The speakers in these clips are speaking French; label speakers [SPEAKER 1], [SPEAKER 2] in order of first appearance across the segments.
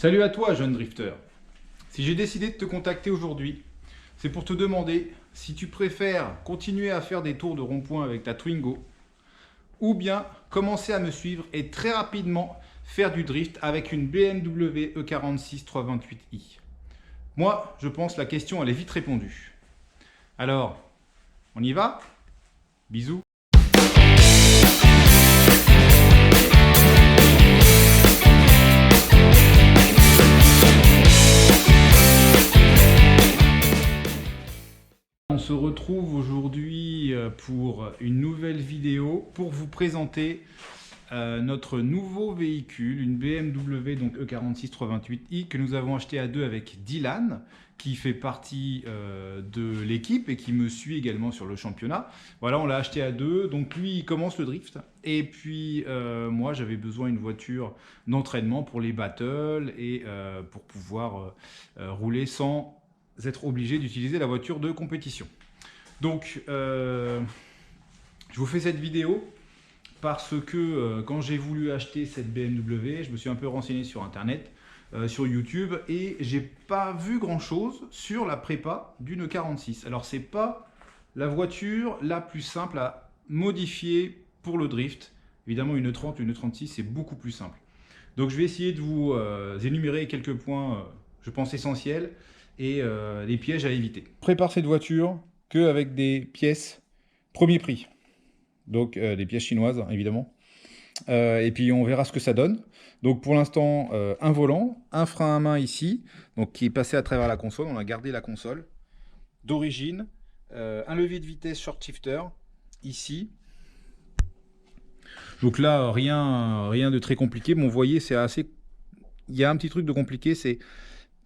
[SPEAKER 1] Salut à toi, jeune drifter. Si j'ai décidé de te contacter aujourd'hui, c'est pour te demander si tu préfères continuer à faire des tours de rond-point avec ta Twingo ou bien commencer à me suivre et très rapidement faire du drift avec une BMW E46 328i. Moi, je pense que la question elle est vite répondue. Alors, on y va? Bisous. On se retrouve aujourd'hui pour une nouvelle vidéo pour vous présenter notre nouveau véhicule, une BMW donc E46 328i que nous avons acheté à deux avec Dylan qui fait partie de l'équipe et qui me suit également sur le championnat. Voilà, on l'a acheté à deux, donc lui il commence le drift et puis moi j'avais besoin d'une voiture d'entraînement pour les battles et pour pouvoir rouler sans être obligé d'utiliser la voiture de compétition. Donc je vous fais cette vidéo parce que quand j'ai voulu acheter cette BMW, je me suis un peu renseigné sur internet, sur YouTube, et j'ai pas vu grand chose sur la prépa d'une E46. Alors c'est pas la voiture la plus simple à modifier pour le drift. Évidemment une E30, une E36 c'est beaucoup plus simple. Donc je vais essayer de vous énumérer quelques points je pense essentiels et des pièges à éviter. Prépare cette voiture qu'avec des pièces premier prix. Donc des pièces chinoises évidemment, et puis on verra ce que ça donne. Donc pour l'instant un volant, un frein à main ici, donc qui est passé à travers la console, on a gardé la console d'origine, un levier de vitesse short shifter ici. Donc là rien de très compliqué, bon vous voyez c'est assez, il y a un petit truc de compliqué, c'est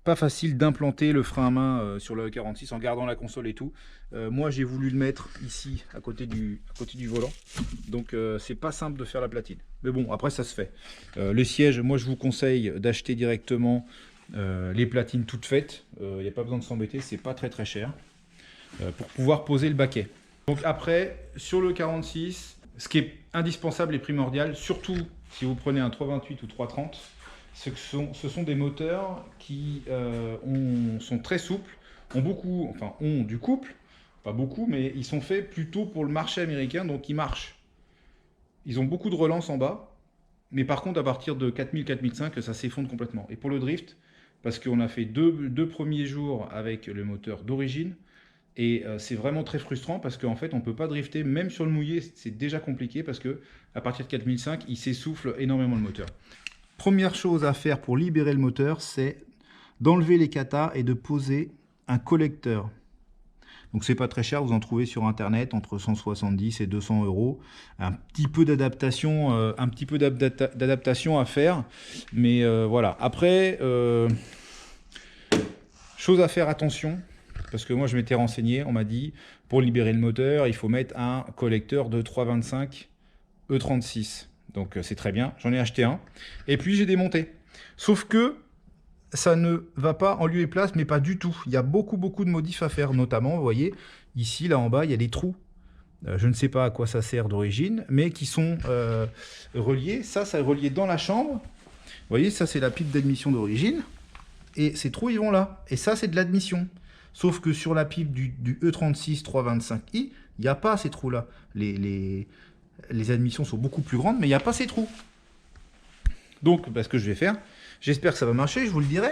[SPEAKER 1] pas facile d'implanter le frein à main sur le E46 en gardant la console et tout. Moi j'ai voulu le mettre ici à côté du volant, donc c'est pas simple de faire la platine, mais bon après ça se fait. Les sièges, moi je vous conseille d'acheter directement les platines toutes faites, il n'y a pas besoin de s'embêter, c'est pas très cher pour pouvoir poser le baquet. Donc après sur le 46, ce qui est indispensable et primordial, surtout si vous prenez un 328 ou 330, ce sont des moteurs qui sont très souples, ont du couple, pas beaucoup, mais ils sont faits plutôt pour le marché américain, donc ils marchent. Ils ont beaucoup de relance en bas, mais par contre à partir de 4000-4005, ça s'effondre complètement. Et pour le drift, parce qu'on a fait deux premiers jours avec le moteur d'origine, et c'est vraiment très frustrant parce qu'en fait on ne peut pas drifter, même sur le mouillé, c'est déjà compliqué parce que à partir de 4005, il s'essouffle énormément le moteur. Première chose à faire pour libérer le moteur, c'est d'enlever les katas et de poser un collecteur. Donc c'est pas très cher, vous en trouvez sur internet entre 170 et 200 €. Un petit peu d'adaptation, à faire, mais voilà. Après, chose à faire attention, parce que moi je m'étais renseigné, on m'a dit pour libérer le moteur, il faut mettre un collecteur de 325 E36. Donc c'est très bien, j'en ai acheté un. Et puis j'ai démonté. Sauf que ça ne va pas en lieu et place, mais pas du tout. Il y a beaucoup de modifs à faire, notamment, vous voyez, ici, là en bas, il y a des trous. Je ne sais pas à quoi ça sert d'origine, mais qui sont reliés. Ça est relié dans la chambre. Vous voyez, ça c'est la pipe d'admission d'origine. Et ces trous, ils vont là. Et ça, c'est de l'admission. Sauf que sur la pipe du E36 325i, il n'y a pas ces trous-là. Les admissions sont beaucoup plus grandes, mais il n'y a pas ces trous. Donc, ce que je vais faire, j'espère que ça va marcher, je vous le dirai.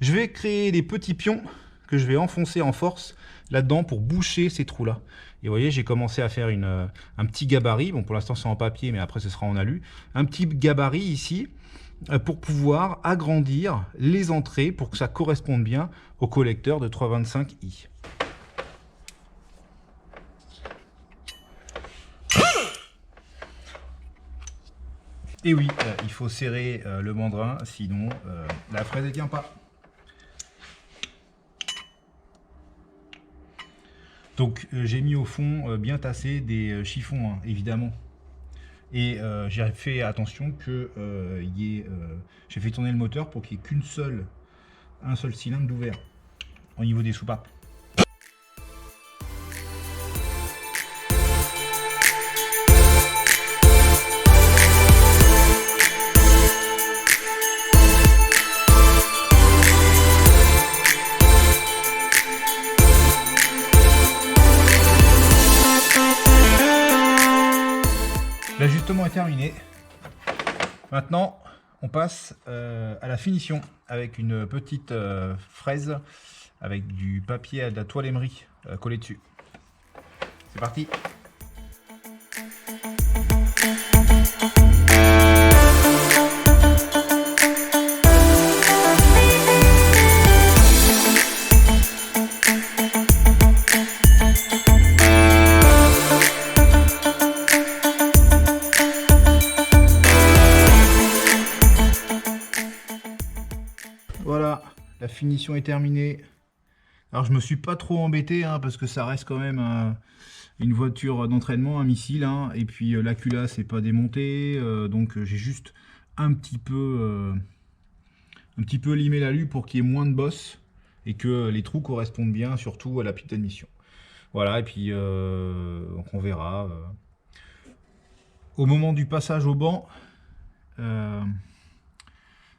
[SPEAKER 1] Je vais créer des petits pions que je vais enfoncer en force là-dedans pour boucher ces trous-là. Et vous voyez, j'ai commencé à faire un petit gabarit. Bon, pour l'instant, c'est en papier, mais après, ce sera en alu. Un petit gabarit ici pour pouvoir agrandir les entrées pour que ça corresponde bien au collecteur de 325i. Et oui, il faut serrer le mandrin, sinon la fraise ne tient pas. Donc j'ai mis au fond bien tassé des chiffons, hein, évidemment. Et j'ai fait attention que j'ai fait tourner le moteur pour qu'il n'y ait un seul cylindre d'ouvert au niveau des soupapes. l'appartement est terminé. Maintenant, on passe à la finition avec une petite fraise avec du papier à de la toile émerie collé dessus. C'est parti! Voilà, la finition est terminée. Alors je me suis pas trop embêté parce que ça reste quand même une voiture d'entraînement, un missile. Et puis la culasse n'est pas démontée, donc j'ai juste un petit peu limé l'alu pour qu'il y ait moins de bosses et que les trous correspondent bien, surtout à la petite admission. Voilà, et puis donc on verra au moment du passage au banc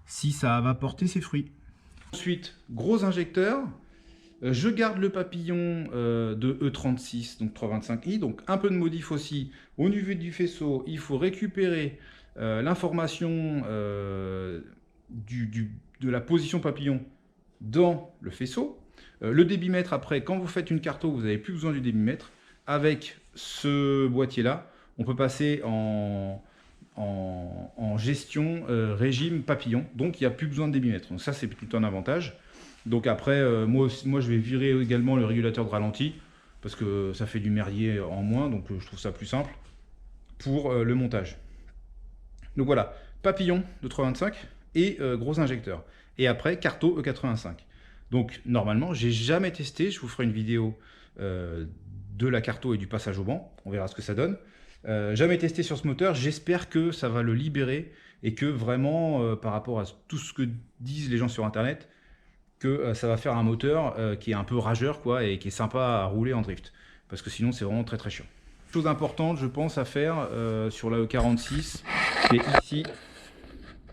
[SPEAKER 1] si ça va porter ses fruits. Ensuite, gros injecteur. Je garde le papillon de E36, donc 325i, donc un peu de modif aussi. Au niveau du faisceau, il faut récupérer l'information de la position papillon dans le faisceau. Le débitmètre, après, quand vous faites une carto, vous n'avez plus besoin du débitmètre. Avec ce boîtier-là, on peut passer en gestion régime papillon, donc il n'y a plus besoin de débitmètre. Donc ça, c'est plutôt un avantage. Donc après, moi je vais virer également le régulateur de ralenti parce que ça fait du merdier en moins, donc je trouve ça plus simple pour le montage. Donc voilà, papillon de 325 et gros injecteur. Et après, carto E85. Donc normalement, j'ai jamais testé, je vous ferai une vidéo de la carto et du passage au banc, on verra ce que ça donne. Jamais testé sur ce moteur, j'espère que ça va le libérer et que vraiment, par rapport à tout ce que disent les gens sur internet, que ça va faire un moteur qui est un peu rageur quoi, et qui est sympa à rouler en drift. Parce que sinon c'est vraiment très très chiant. Chose importante je pense à faire sur la E46, c'est ici.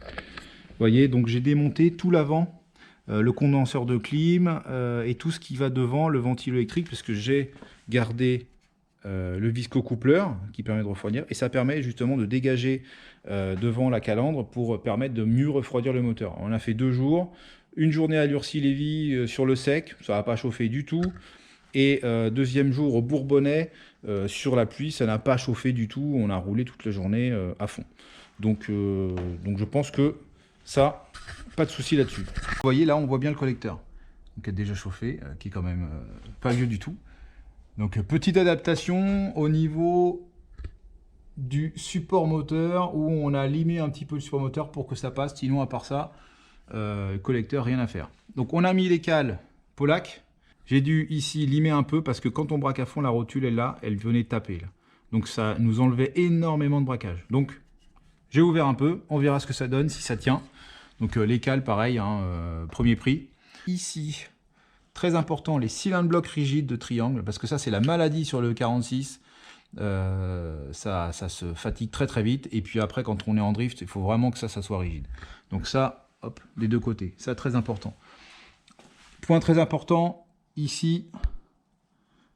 [SPEAKER 1] Vous voyez, donc j'ai démonté tout l'avant, le condenseur de clim et tout ce qui va devant, le ventilo électrique, parce que j'ai gardé le visco-coupleur qui permet de refroidir. Et ça permet justement de dégager devant la calandre pour permettre de mieux refroidir le moteur. On a fait 2 jours. Une journée à Lurcy-Lévis sur le sec, ça n'a pas chauffé du tout. Et deuxième jour au Bourbonnais, sur la pluie, ça n'a pas chauffé du tout. On a roulé toute la journée à fond. Donc je pense que ça, pas de souci là-dessus. Vous voyez, là, on voit bien le collecteur. Donc, il est déjà chauffé, qui est quand même pas vieux du tout. Donc, petite adaptation au niveau du support moteur, où on a limé un petit peu le support moteur pour que ça passe. Sinon, à part ça, collecteur, rien à faire. Donc on a mis les cales Polac. J'ai dû ici limer un peu parce que quand on braque à fond, la rotule est là, elle venait taper là. Donc ça nous enlevait énormément de braquage. Donc j'ai ouvert un peu, on verra ce que ça donne, si ça tient. Donc les cales pareil, premier prix. Ici, très important, les cylindres blocs rigides de triangle, parce que ça c'est la maladie sur le 46. Ça se fatigue très très vite. Et puis après quand on est en drift, il faut vraiment que ça soit rigide. Donc ça, hop, des deux côtés, ça très important. Point très important, ici,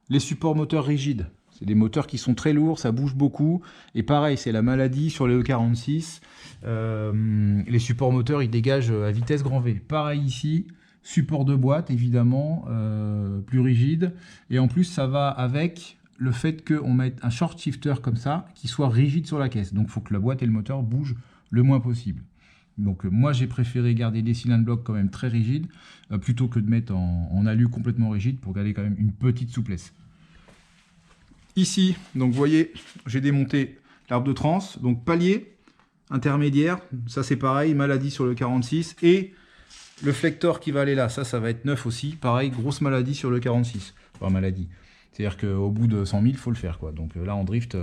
[SPEAKER 1] les supports moteurs rigides. C'est des moteurs qui sont très lourds, ça bouge beaucoup. Et pareil, c'est la maladie sur les E46. Les supports moteurs, ils dégagent à vitesse grand V. Pareil ici, support de boîte, évidemment, plus rigide. Et en plus, ça va avec le fait qu'on mette un short shifter comme ça, qui soit rigide sur la caisse. Donc, il faut que la boîte et le moteur bougent le moins possible. Donc moi j'ai préféré garder des cylindres blocs quand même très rigides plutôt que de mettre en alu complètement rigide pour garder quand même une petite souplesse. Ici, donc vous voyez, j'ai démonté l'arbre de trans, donc palier intermédiaire, ça c'est pareil, maladie sur le 46 et le flector qui va aller là, ça va être neuf aussi, pareil, grosse maladie sur le 46, enfin maladie. C'est-à-dire qu'au bout de 100 000, il faut le faire, quoi. Donc là, en drift,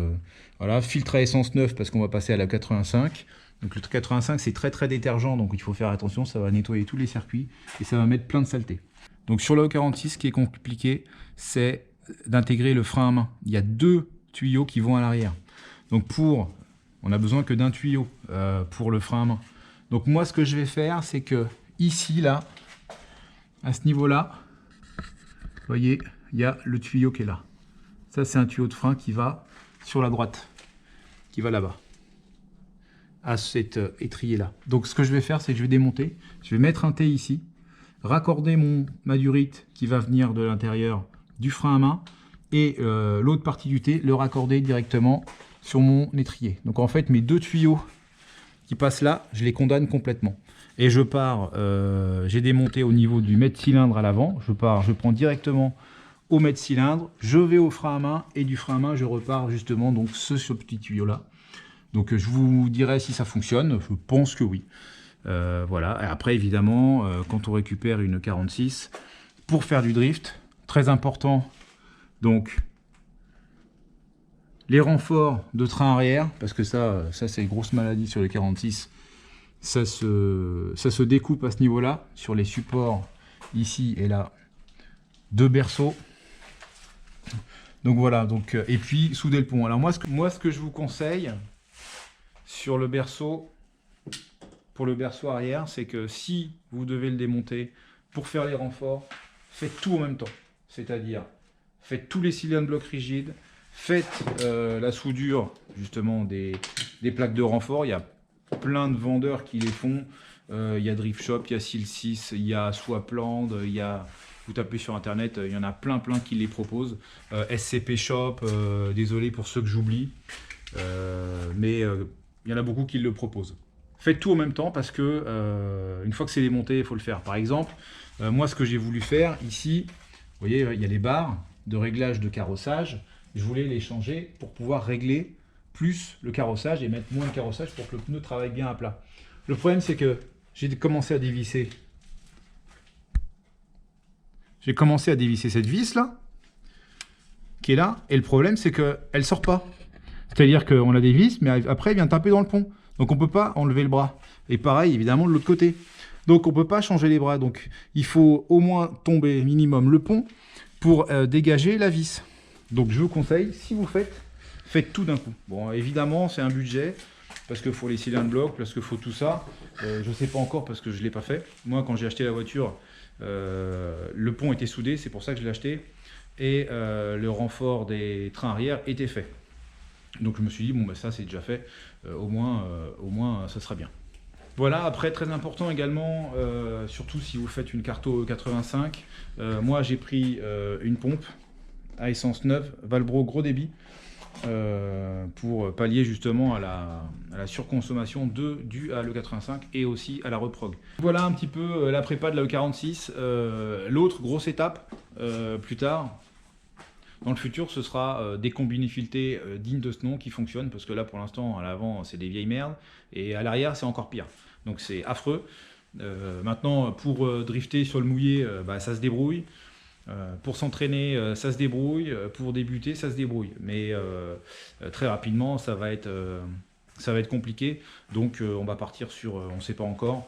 [SPEAKER 1] voilà, filtre à essence neuf parce qu'on va passer à la 85. Donc le 85, c'est très très détergent, donc il faut faire attention, ça va nettoyer tous les circuits et ça va mettre plein de saleté. Donc sur le E46, ce qui est compliqué, c'est d'intégrer le frein à main. Il y a 2 tuyaux qui vont à l'arrière. Donc on a besoin que d'un tuyau pour le frein à main. Donc moi, ce que je vais faire, c'est que ici, là, à ce niveau-là, vous voyez, il y a le tuyau qui est là. Ça, c'est un tuyau de frein qui va sur la droite, qui va là-bas. à cet étrier-là. Donc ce que je vais faire, c'est que je vais démonter. Je vais mettre un T ici, raccorder ma durite qui va venir de l'intérieur du frein à main et l'autre partie du T, le raccorder directement sur mon étrier. Donc en fait, mes deux tuyaux qui passent là, je les condamne complètement. Et je pars, j'ai démonté au niveau du mètre cylindre à l'avant, je prends directement au mètre cylindre, je vais au frein à main et du frein à main, je repars justement donc ce petit tuyau là. Donc je vous dirai si ça fonctionne, je pense que oui. Voilà, et après évidemment, quand on récupère une 46, pour faire du drift, très important, donc les renforts de train arrière, parce que ça c'est une grosse maladie sur les 46, ça se découpe à ce niveau-là, sur les supports ici et là, de berceau. Donc voilà, donc, et puis souder le pont. Alors moi ce que je vous conseille sur le berceau, pour le berceau arrière, c'est que si vous devez le démonter pour faire les renforts, faites tout en même temps. C'est-à-dire, faites tous les cylindres blocs rigides, faites la soudure justement des plaques de renfort. Il y a plein de vendeurs qui les font. Il y a Drift Shop, il y a Seal 6, il y a Swapland, il y a... Vous tapez sur internet, il y en a plein qui les proposent. SCP Shop, désolé pour ceux que j'oublie, mais il y en a beaucoup qui le proposent. Faites tout en même temps parce que une fois que c'est démonté, il faut le faire. Par exemple, moi ce que j'ai voulu faire ici, vous voyez, il y a les barres de réglage de carrossage. Je voulais les changer pour pouvoir régler plus le carrossage et mettre moins de carrossage pour que le pneu travaille bien à plat. Le problème c'est que j'ai commencé à dévisser. J'ai commencé à dévisser cette vis là, qui est là, et le problème c'est qu'elle ne sort pas. C'est-à-dire qu'on a des vis, mais après elle vient taper dans le pont. Donc on ne peut pas enlever le bras. Et pareil évidemment de l'autre côté. Donc on ne peut pas changer les bras. Donc il faut au moins tomber minimum le pont pour dégager la vis. Donc je vous conseille, si vous faites tout d'un coup. Bon évidemment c'est un budget, parce qu'il faut les cylindres blocs, parce qu'il faut tout ça. Je ne sais pas encore parce que je ne l'ai pas fait. Moi quand j'ai acheté la voiture, le pont était soudé, c'est pour ça que je l'ai acheté. Et le renfort des trains arrière était fait. Donc je me suis dit, bon bah ça c'est déjà fait, au moins ça sera bien. Voilà, après très important également, surtout si vous faites une Carto 85, moi j'ai pris une pompe à essence neuve, Valbro gros débit, pour pallier justement à la surconsommation due à l'E85 et aussi à la reprog. Voilà un petit peu la prépa de la E46. L'autre grosse étape plus tard, dans le futur, ce sera des combinés filetés dignes de ce nom qui fonctionnent, parce que là pour l'instant à l'avant c'est des vieilles merdes et à l'arrière c'est encore pire. Donc c'est affreux. Maintenant pour drifter sur le mouillé, ça se débrouille. Pour s'entraîner, ça se débrouille. Pour débuter, ça se débrouille. Mais très rapidement, ça va être compliqué. Donc on va partir sur, on ne sait pas encore,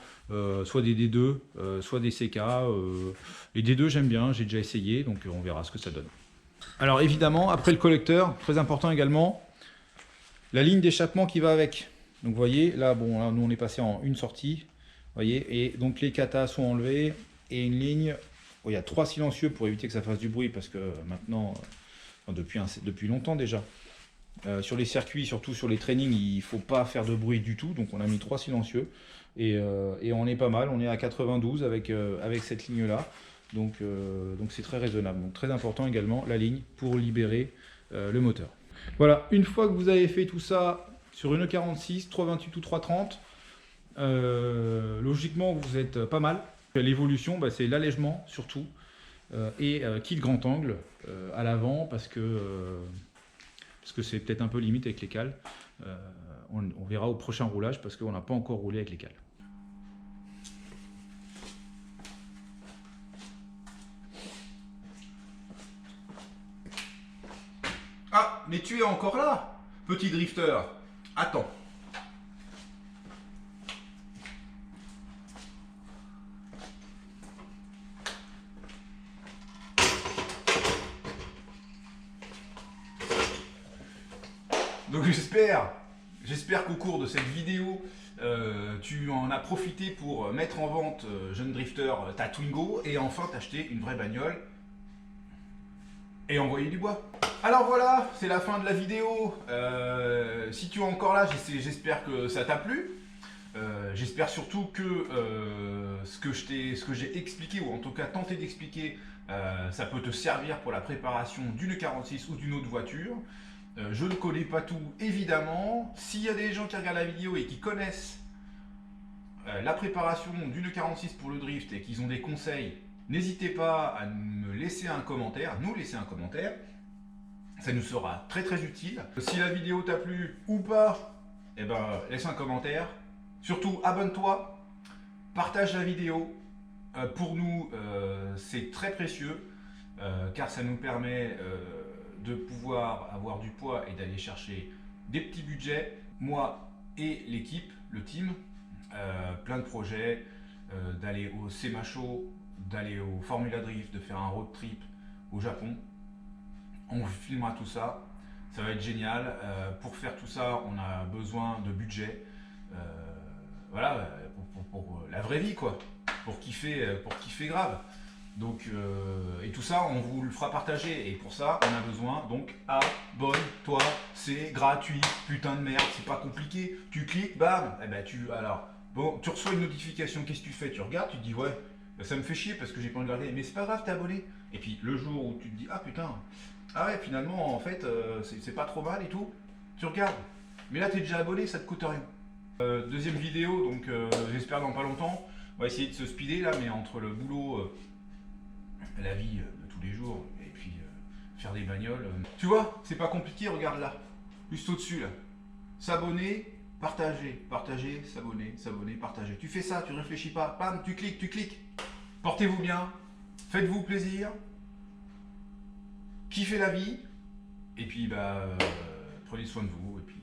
[SPEAKER 1] soit des D2, soit des CK. Les D2 j'aime bien, j'ai déjà essayé, donc on verra ce que ça donne. Alors évidemment, après le collecteur, très important également, la ligne d'échappement qui va avec. Donc vous voyez, là, bon, là, nous on est passé en une sortie, voyez, et donc les katas sont enlevés, et une ligne, il y a 3 silencieux pour éviter que ça fasse du bruit, parce que maintenant, depuis longtemps déjà, sur les circuits, surtout sur les trainings, il ne faut pas faire de bruit du tout, donc on a mis 3 silencieux, et on est pas mal, on est à 92 avec cette ligne-là. Donc c'est très raisonnable. Donc très important également la ligne pour libérer le moteur. Voilà, une fois que vous avez fait tout ça sur une E46, 328 ou 330, logiquement vous êtes pas mal. L'évolution, c'est l'allègement surtout et kit grand angle à l'avant parce que c'est peut-être un peu limite avec les cales. On verra au prochain roulage parce qu'on n'a pas encore roulé avec les cales. Ah, mais tu es encore là, petit drifter. Attends. Donc j'espère qu'au cours de cette vidéo, tu en as profité pour mettre en vente, jeune drifter, ta Twingo et enfin t'acheter une vraie bagnole et envoyer du bois. Alors voilà, c'est la fin de la vidéo. Si tu es encore là, j'espère que ça t'a plu. J'espère surtout que ce que j'ai expliqué, ou en tout cas tenté d'expliquer, ça peut te servir pour la préparation d'une 46 ou d'une autre voiture. Je ne connais pas tout, évidemment. S'il y a des gens qui regardent la vidéo et qui connaissent la préparation d'une 46 pour le drift et qu'ils ont des conseils, n'hésitez pas à me laisser un commentaire, nous laisser un commentaire. Ça nous sera très très utile. Si la vidéo t'a plu ou pas, eh ben, laisse un commentaire. Surtout, abonne-toi, partage la vidéo. Pour nous, c'est très précieux, car ça nous permet de pouvoir avoir du poids et d'aller chercher des petits budgets. Moi et l'équipe, le team, plein de projets, d'aller au SEMA Show, d'aller au Formula Drift, de faire un road trip au Japon. On filmera tout ça, ça va être génial. Pour faire tout ça, on a besoin de budget. Voilà, pour la vraie vie, quoi. Pour kiffer grave. Donc, et tout ça, on vous le fera partager. Et pour ça, on a besoin, donc, abonne-toi. C'est gratuit, putain de merde, c'est pas compliqué. Tu cliques, bam, et ben alors, bon, tu reçois une notification, qu'est-ce que tu fais? Tu regardes, tu te dis, ouais, bah, ça me fait chier parce que j'ai pas envie de regarder. Mais c'est pas grave, t'es abonné. Et puis, le jour où tu te dis, ah putain, ah ouais, finalement, en fait, c'est pas trop mal et tout, tu regardes. Mais là, t'es déjà abonné, ça te coûte rien. Deuxième vidéo, donc j'espère dans pas longtemps. On va essayer de se speeder là, mais entre le boulot, la vie de tous les jours, et puis faire des bagnoles. Tu vois, c'est pas compliqué, regarde là, juste au-dessus là. S'abonner, partager, partager, s'abonner, s'abonner, partager. Tu fais ça, tu réfléchis pas, bam, tu cliques, tu cliques. Portez-vous bien, faites-vous plaisir. Kiffez la vie, et puis bah, prenez soin de vous, et puis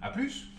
[SPEAKER 1] à plus.